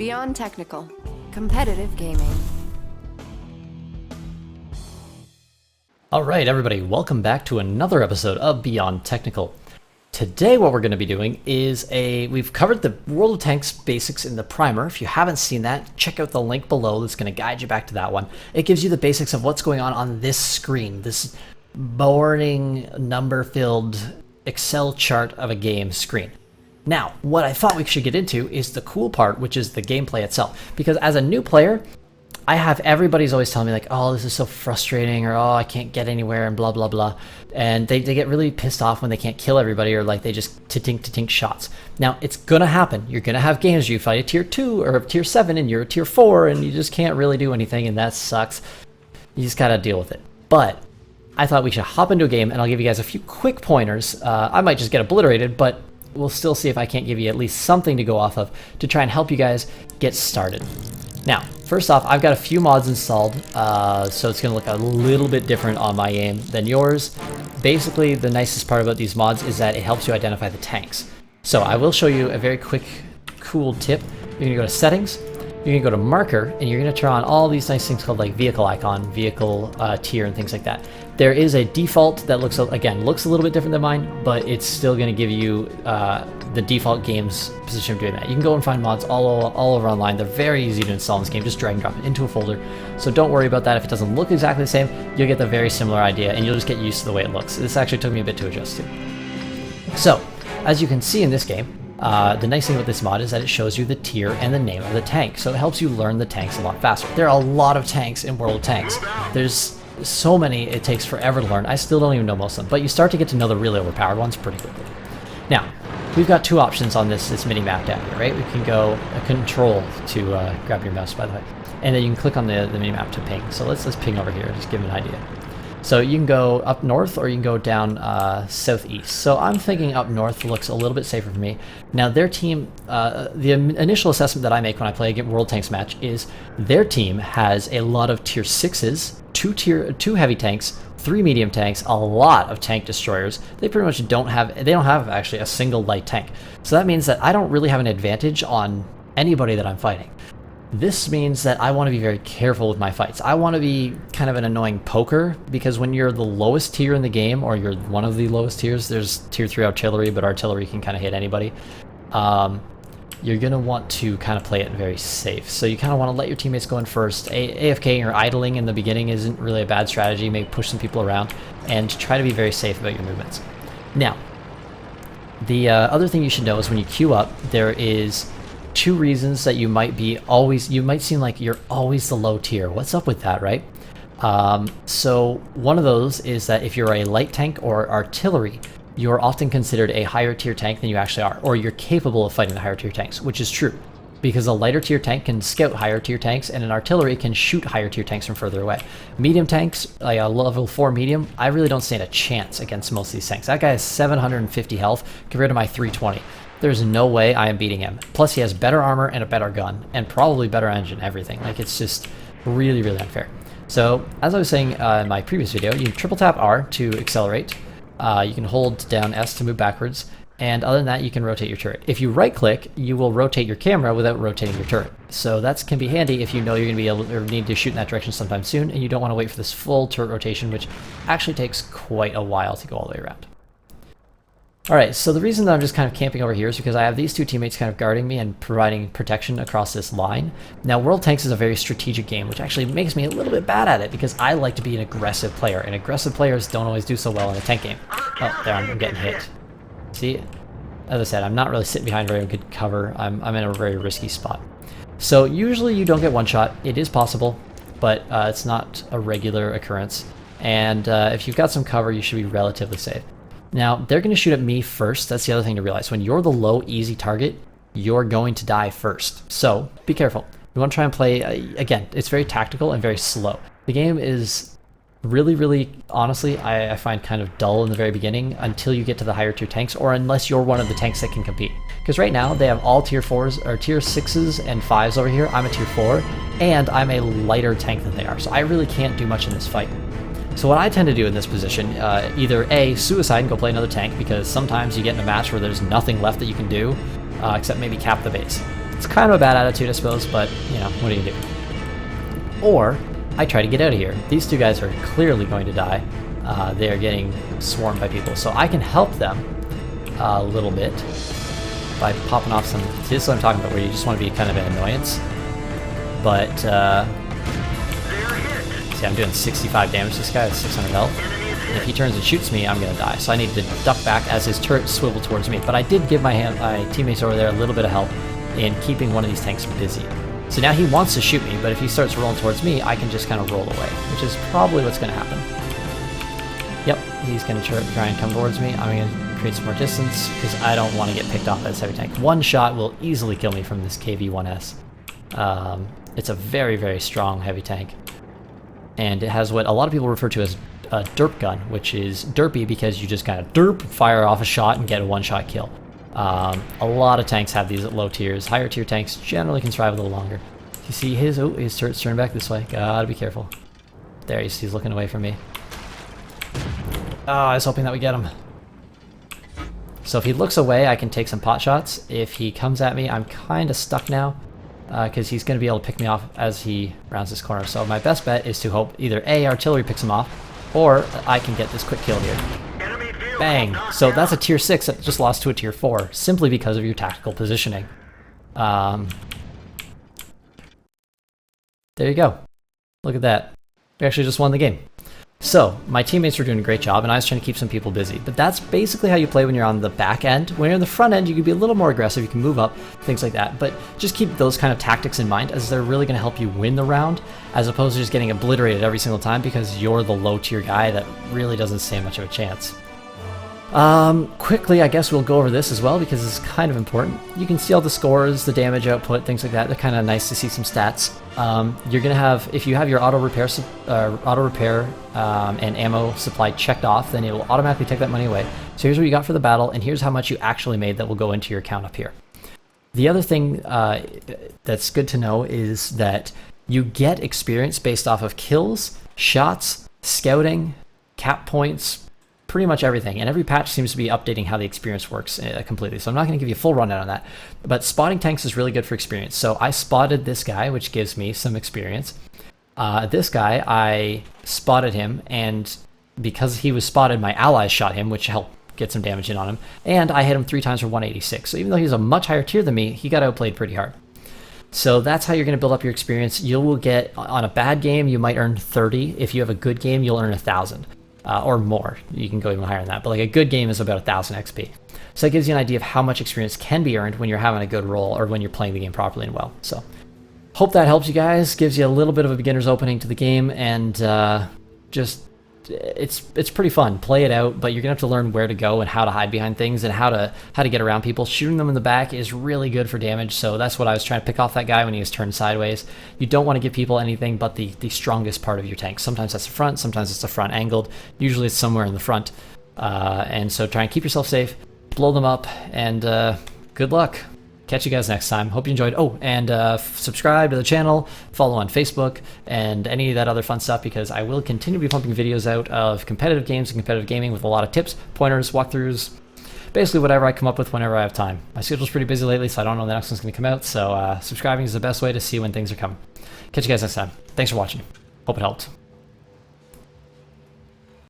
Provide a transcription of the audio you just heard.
Beyond Technical. Competitive gaming. Alright everybody, welcome back to another episode of Beyond Technical. Today what we're going to be doing is we've covered the World of Tanks basics in the primer. If you haven't seen that, check out the link below that's going to guide you back to that one. It gives you the basics of what's going on this screen, this boring, number-filled Excel chart of a game screen. Now, what I thought we should get into is the cool part, which is the gameplay itself. Because as a new player, everybody's always telling me like, oh, this is so frustrating, or oh, I can't get anywhere, and blah, blah, blah. And they get really pissed off when they can't kill everybody, or like they just tink shots. Now, it's gonna happen. You're gonna have games where you fight a tier 2 or a tier 7 and you're a tier 4 and you just can't really do anything, and that sucks. You just gotta deal with it. But I thought we should hop into a game and I'll give you guys a few quick pointers. I might just get obliterated, but we'll still see if I can't give you at least something to go off of to try and help you guys get started. Now, first off, I've got a few mods installed, so it's going to look a little bit different on my game than yours. Basically, the nicest part about these mods is that it helps you identify the tanks. So I will show you a very quick, cool tip. You're going to go to Settings, you're going to go to Marker, and you're going to turn on all these nice things called like Vehicle Icon, Vehicle Tier, and things like that. There is a default that looks a little bit different than mine, but it's still going to give you the default game's position of doing that. You can go and find mods all over online. They're very easy to install in this game. Just drag and drop it into a folder. So don't worry about that. If it doesn't look exactly the same, you'll get the very similar idea, and you'll just get used to the way it looks. This actually took me a bit to adjust to. So, as you can see in this game, the nice thing with this mod is that it shows you the tier and the name of the tank. So it helps you learn the tanks a lot faster. There are a lot of tanks in World of Tanks. There's so many it takes forever to learn. I still don't even know most of them, but you start to get to know the really overpowered ones pretty quickly. Now, we've got two options on this mini-map down here, right? We can go a control to grab your mouse, by the way, and then you can click on the mini-map to ping. So let's ping over here, just give an idea. So you can go up north or you can go down southeast. So I'm thinking up north looks a little bit safer for me. Now their team, the initial assessment that I make when I play a World Tanks match is their team has a lot of tier 6s, two heavy tanks, 3 medium tanks, a lot of tank destroyers. They pretty much don't have actually a single light tank. So that means that I don't really have an advantage on anybody that I'm fighting. This means that I want to be very careful with my fights. I want to be kind of an annoying poker, because when you're the lowest tier in the game, or you're one of the lowest tiers, there's tier 3 artillery, but artillery can kind of hit anybody. You're going to want to kind of play it very safe. So you kind of want to let your teammates go in first. AFKing or idling in the beginning isn't really a bad strategy. Maybe push some people around and try to be very safe about your movements. Now, the other thing you should know is when you queue up, there is 2 reasons that you might seem like you're always the low tier. What's up with that, right? So one of those is that if you're a light tank or artillery, you're often considered a higher tier tank than you actually are, or you're capable of fighting the higher tier tanks, which is true, because a lighter tier tank can scout higher tier tanks, and an artillery can shoot higher tier tanks from further away. Medium tanks, like a level 4 medium, I really don't stand a chance against most of these tanks. That guy has 750 health compared to my 320. There's no way I am beating him. Plus he has better armor and a better gun, and probably better engine, everything. Like, it's just really, really unfair. So, as I was saying in my previous video, you triple tap R to accelerate. You can hold down S to move backwards, and other than that, you can rotate your turret. If you right click, you will rotate your camera without rotating your turret. So that can be handy if you know you're going to be able to, or need to shoot in that direction sometime soon, and you don't want to wait for this full turret rotation, which actually takes quite a while to go all the way around. Alright, so the reason that I'm just kind of camping over here is because I have these 2 teammates kind of guarding me and providing protection across this line. Now, World Tanks is a very strategic game, which actually makes me a little bit bad at it, because I like to be an aggressive player, and aggressive players don't always do so well in a tank game. Oh, there, I'm getting hit. See? As I said, I'm not really sitting behind very good cover. I'm in a very risky spot. So usually you don't get one shot. It is possible, but it's not a regular occurrence. And if you've got some cover, you should be relatively safe. Now, they're going to shoot at me first. That's the other thing to realize. When you're the low, easy target, you're going to die first. So, be careful. You want to try and play, again, it's very tactical and very slow. The game is really, honestly, I find kind of dull in the very beginning until you get to the higher tier tanks, or unless you're one of the tanks that can compete. Because right now, they have all tier 4s, or tier 6s and 5s over here. I'm a tier 4, and I'm a lighter tank than they are. So I really can't do much in this fight. So what I tend to do in this position, either A, suicide and go play another tank, because sometimes you get in a match where there's nothing left that you can do, except maybe cap the base. It's kind of a bad attitude, I suppose, but, you know, what do you do? Or, I try to get out of here. These two guys are clearly going to die. They are getting swarmed by people, so I can help them a little bit by popping off some... See, this is what I'm talking about, where you just want to be kind of an annoyance. But, see, I'm doing 65 damage to this guy with 600 health. And if he turns and shoots me, I'm going to die. So I need to duck back as his turret swivel towards me. But I did give my teammates over there a little bit of help in keeping one of these tanks busy. So now he wants to shoot me, but if he starts rolling towards me, I can just kind of roll away, which is probably what's going to happen. Yep, he's going to try and come towards me. I'm going to create some more distance because I don't want to get picked off by this heavy tank. One shot will easily kill me from this KV-1S. It's a very, very strong heavy tank. And it has what a lot of people refer to as a derp gun, which is derpy because you just kind of derp, fire off a shot, and get a one-shot kill. A lot of tanks have these at low tiers. Higher tier tanks generally can survive a little longer. You see his turret's turned back this way. Gotta be careful. There, he's looking away from me. Oh, I was hoping that would get him. So if he looks away, I can take some pot shots. If he comes at me, I'm kind of stuck now because he's going to be able to pick me off as he rounds this corner. So my best bet is to hope either A, artillery picks him off, or I can get this quick kill here. Bang! So that's a tier 6 that just lost to a tier 4, simply because of your tactical positioning. There you go. Look at that. We actually just won the game. So, my teammates were doing a great job, and I was trying to keep some people busy. But that's basically how you play when you're on the back end. When you're on the front end, you can be a little more aggressive, you can move up, things like that. But just keep those kind of tactics in mind, as they're really going to help you win the round, as opposed to just getting obliterated every single time because you're the low-tier guy that really doesn't stand much of a chance. Quickly, I guess we'll go over this as well because it's kind of important. You can see all the scores, the damage output, things like that. They're kind of nice to see some stats. You're gonna have, if you have your auto repair and ammo supply checked off, then it will automatically take that money away. So here's what you got for the battle, and here's how much you actually made that will go into your account up here. The other thing that's good to know is that you get experience based off of kills, shots, scouting, cap points, pretty much everything, and every patch seems to be updating how the experience works completely, so I'm not going to give you a full rundown on that, but spotting tanks is really good for experience. So I spotted this guy, which gives me some experience. This guy, I spotted him, and because he was spotted, my allies shot him, which helped get some damage in on him, and I hit him 3 times for 186, so even though he's a much higher tier than me, he got outplayed pretty hard. So that's how you're going to build up your experience. You will get, on a bad game, you might earn 30. If you have a good game, you'll earn 1,000. Or more. You can go even higher than that, but like a good game is about 1,000 XP. So that gives you an idea of how much experience can be earned when you're having a good roll or when you're playing the game properly and well. So hope that helps you guys, gives you a little bit of a beginner's opening to the game, and just it's pretty fun. Play it out, but you're gonna have to learn where to go and how to hide behind things and how to get around people. Shooting them in the back is really good for damage, so that's what I was trying to pick off that guy when he was turned sideways. You don't want to give people anything but the strongest part of your tank. Sometimes that's the front, sometimes it's the front angled. Usually it's somewhere in the front, and so try and keep yourself safe, blow them up, and good luck. Catch you guys next time. Hope you enjoyed. Oh, and subscribe to the channel, follow on Facebook, and any of that other fun stuff, because I will continue to be pumping videos out of competitive games and competitive gaming with a lot of tips, pointers, walkthroughs, basically whatever I come up with whenever I have time. My schedule's pretty busy lately, so I don't know when the next one's going to come out, so subscribing is the best way to see when things are coming. Catch you guys next time. Thanks for watching. Hope it helped.